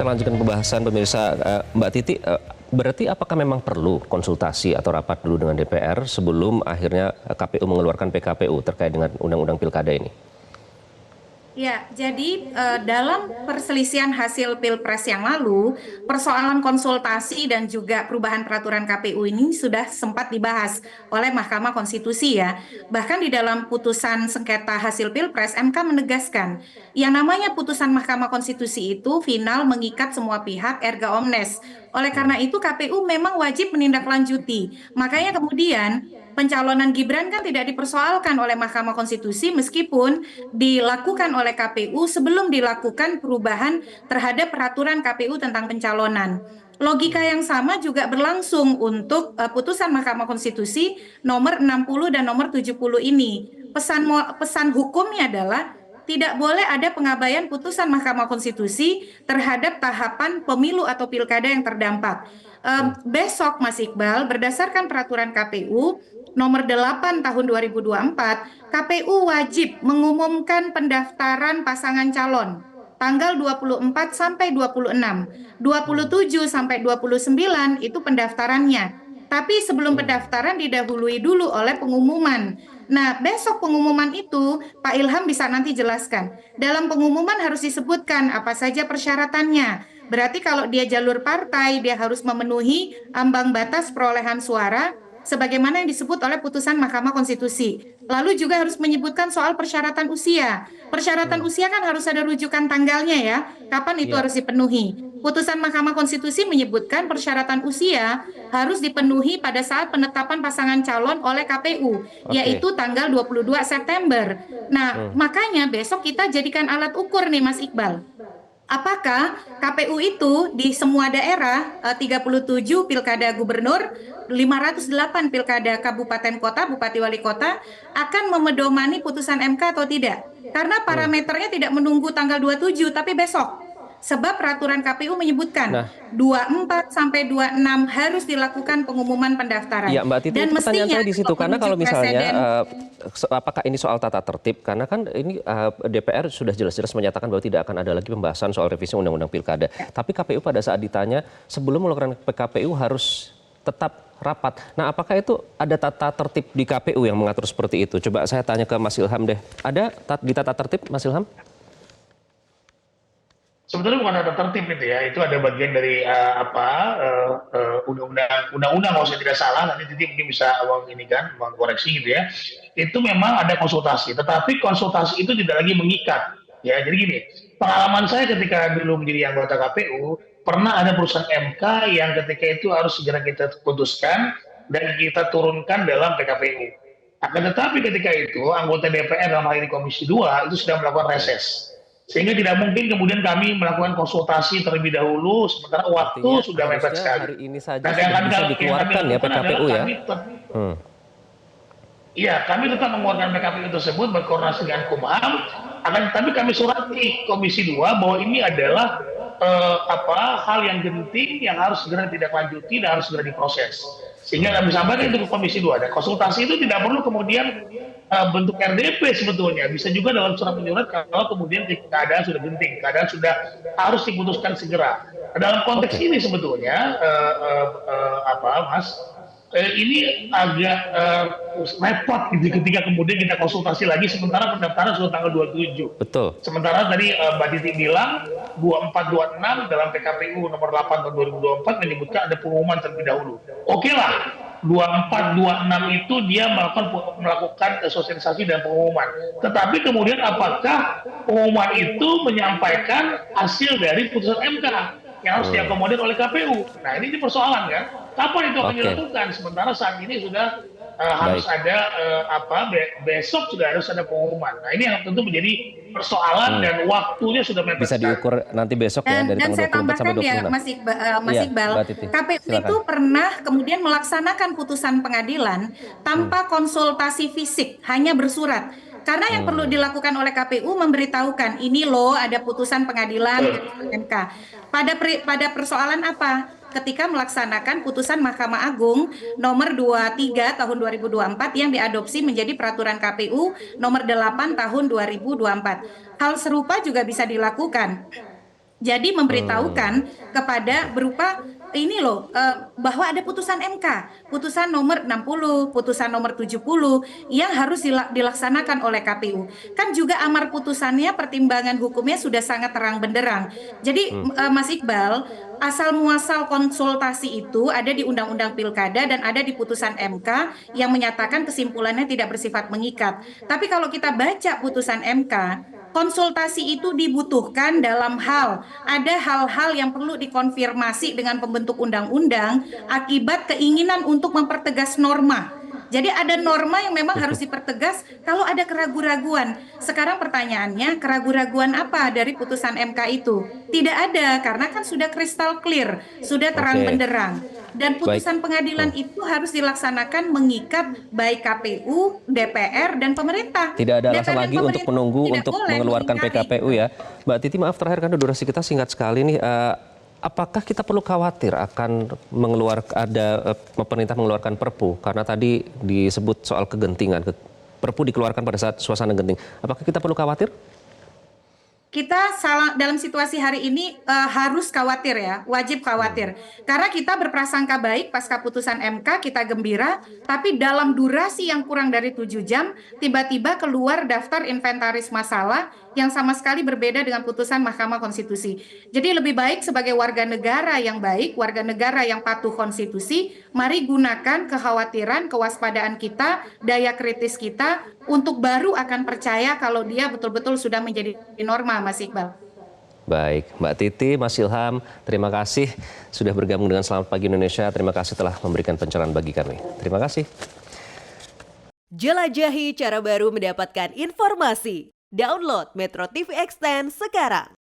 kita lanjutkan pembahasan pemirsa. Mbak Titi, berarti apakah memang perlu konsultasi atau rapat dulu dengan DPR sebelum akhirnya KPU mengeluarkan PKPU terkait dengan Undang-Undang Pilkada ini? Ya, jadi dalam perselisihan hasil Pilpres yang lalu, persoalan konsultasi dan juga perubahan peraturan KPU ini sudah sempat dibahas oleh Mahkamah Konstitusi ya. Bahkan di dalam putusan sengketa hasil Pilpres, MK menegaskan yang namanya putusan Mahkamah Konstitusi itu final mengikat semua pihak erga omnes. Oleh karena itu KPU memang wajib menindaklanjuti. Makanya kemudian pencalonan Gibran kan tidak dipersoalkan oleh Mahkamah Konstitusi meskipun dilakukan oleh KPU sebelum dilakukan perubahan terhadap peraturan KPU tentang pencalonan. Logika yang sama juga berlangsung untuk putusan Mahkamah Konstitusi nomor 60 dan nomor 70 ini. Pesan hukumnya adalah tidak boleh ada pengabaian putusan Mahkamah Konstitusi terhadap tahapan pemilu atau pilkada yang terdampak. Besok Mas Iqbal, berdasarkan peraturan KPU nomor 8 tahun 2024, KPU wajib mengumumkan pendaftaran pasangan calon tanggal 24 sampai 26. 27 sampai 29 itu pendaftarannya. Tapi sebelum pendaftaran didahului dulu oleh pengumuman. Nah, besok pengumuman itu Pak Ilham bisa nanti jelaskan. Dalam pengumuman harus disebutkan apa saja persyaratannya. Berarti kalau dia jalur partai, dia harus memenuhi ambang batas perolehan suara sebagaimana yang disebut oleh putusan Mahkamah Konstitusi. Lalu juga harus menyebutkan soal persyaratan usia. Persyaratan usia kan harus ada rujukan tanggalnya ya, kapan itu Ya, harus dipenuhi. Putusan Mahkamah Konstitusi menyebutkan persyaratan usia harus dipenuhi pada saat penetapan pasangan calon oleh KPU, oke. yaitu tanggal 22 September. Nah, makanya besok kita jadikan alat ukur nih Mas Iqbal. Apakah KPU itu di semua daerah 37 pilkada gubernur, 508 pilkada kabupaten kota, bupati wali kota akan memedomani putusan MK atau tidak? Karena Hmm. parameternya tidak menunggu tanggal 27 tapi besok. Sebab peraturan KPU menyebutkan Nah, 24 sampai 26 harus dilakukan pengumuman pendaftaran. iya Mbak Titi, itu Dan pertanyaan mestinya saya di situ. untuk Karena menuju kalau misalnya, presiden. apakah ini soal tata tertib? Karena kan ini DPR sudah jelas-jelas menyatakan bahwa tidak akan ada lagi pembahasan soal revisi Undang-Undang Pilkada. Tapi KPU pada saat ditanya, sebelum melakukan PKPU harus tetap rapat. Nah, apakah itu ada tata tertib di KPU yang mengatur seperti itu? Coba saya tanya ke Mas Ilham deh. Ada di tata tertib, Mas Ilham? Sebetulnya bukan tata tertib itu ya, itu ada bagian dari undang-undang kalau saya tidak salah, nanti Titi mungkin bisa ini kan mengkoreksi gitu ya. Itu memang ada konsultasi, tetapi konsultasi itu tidak lagi mengikat. Ya, jadi gini, pengalaman saya ketika dulu menjadi anggota KPU, pernah ada putusan MK yang ketika itu harus segera kita putuskan dan kita turunkan dalam PKPU. Akan tetapi ketika itu anggota DPR dalam hal ini Komisi 2 itu sudah melakukan Oke. reses. Sehingga tidak mungkin kemudian kami melakukan konsultasi terlebih dahulu, sementara waktu Artinya sudah mepet harusnya sekali. hari ini saja Nah, sudah bisa yang kami dikeluarkan ya lakukan adalah PKPU ya? Hmm. kami tetap mengeluarkan PKPU tersebut berkoordinasi dengan Kumham, tapi kami surati Komisi 2 bahwa ini adalah hal yang genting yang harus segera ditindaklanjuti dan harus segera diproses. Sehingga kami sampaikan itu ke Komisi 2. Dan konsultasi itu tidak perlu kemudian bentuk RDP sebetulnya. Bisa juga dalam surat menyurat kalau kemudian keadaan sudah genting, keadaan sudah harus diputuskan segera. Dalam konteks Oke. ini sebetulnya, Mas, ini agak repot gitu ketika kemudian kita konsultasi lagi sementara pendaftaran sudah tanggal 27. Betul. Sementara tadi Mbak Titi bilang 2426 dalam PKPU nomor 8 tahun 2024 menyebutkan ada pengumuman terlebih dahulu. Oke lah, 2426 itu dia melakukan sosialisasi dan pengumuman. Tetapi kemudian apakah pengumuman itu menyampaikan hasil dari putusan MK yang harus diakomodir oleh KPU? Nah, ini persoalan kan? Kapan itu akan Oke. dilakukan? Sementara saat ini sudah harus Baik. ada besok sudah harus ada pengumuman. Nah, ini yang tentu menjadi persoalan dan waktunya sudah mepet Bisa sekali. diukur nanti besok ya dari Dan tanggal saya 24 sampai tambahkan ya 26. Mas Iya, Iqbal, Mbak Titi. KPU itu Silakan. pernah kemudian melaksanakan putusan pengadilan tanpa konsultasi fisik, hanya bersurat. Karena yang perlu dilakukan oleh KPU memberitahukan ini loh ada putusan pengadilan MK. Pada persoalan apa? Ketika melaksanakan putusan Mahkamah Agung nomor 23 tahun 2024 yang diadopsi menjadi peraturan KPU nomor 8 tahun 2024. Hal serupa juga bisa dilakukan Jadi memberitahukan kepada berupa ini loh, bahwa ada putusan MK, putusan nomor 60, putusan nomor 70 yang harus dilaksanakan oleh KPU. Kan juga amar putusannya, pertimbangan hukumnya sudah sangat terang benderang. Jadi Mas Iqbal, asal muasal konsultasi itu ada di Undang-Undang Pilkada dan ada di putusan MK yang menyatakan kesimpulannya tidak bersifat mengikat. Tapi kalau kita baca putusan MK, konsultasi itu dibutuhkan dalam ada hal-hal yang perlu dikonfirmasi dengan pembentuk undang-undang akibat keinginan untuk mempertegas norma. Jadi ada norma yang memang harus dipertegas kalau ada keraguan-raguan. Sekarang pertanyaannya, keraguan-raguan apa dari putusan MK itu? Tidak ada, karena kan sudah kristal clear, sudah terang benderang. Dan putusan pengadilan itu harus dilaksanakan mengikat baik KPU, DPR, dan pemerintah. Tidak ada alasan DPR dan lagi untuk pemerintah menunggu tidak untuk boleh mengeluarkan mengingkari. PKPU ya. Mbak Titi, maaf terakhir karena durasi kita singkat sekali nih. Apakah kita perlu khawatir akan pemerintah mengeluarkan Perpu? Karena tadi disebut soal kegentingan. Perpu dikeluarkan pada saat suasana genting. Apakah kita perlu khawatir? Kita dalam situasi hari ini harus khawatir ya, wajib khawatir. Karena kita berprasangka baik pasca putusan MK, kita gembira, tapi dalam durasi yang kurang dari 7 jam, tiba-tiba keluar daftar inventaris masalah yang sama sekali berbeda dengan putusan Mahkamah Konstitusi. Jadi lebih baik sebagai warga negara yang baik, warga negara yang patuh konstitusi, mari gunakan kekhawatiran, kewaspadaan kita, daya kritis kita, untuk baru akan percaya kalau dia betul-betul sudah menjadi norma, Mas Iqbal. Baik, Mbak Titi, Mas Ilham, terima kasih sudah bergabung dengan Selamat Pagi Indonesia. Terima kasih telah memberikan pencerahan bagi kami. Terima kasih. Jelajahi cara baru mendapatkan informasi. Download Metro TV Extend sekarang.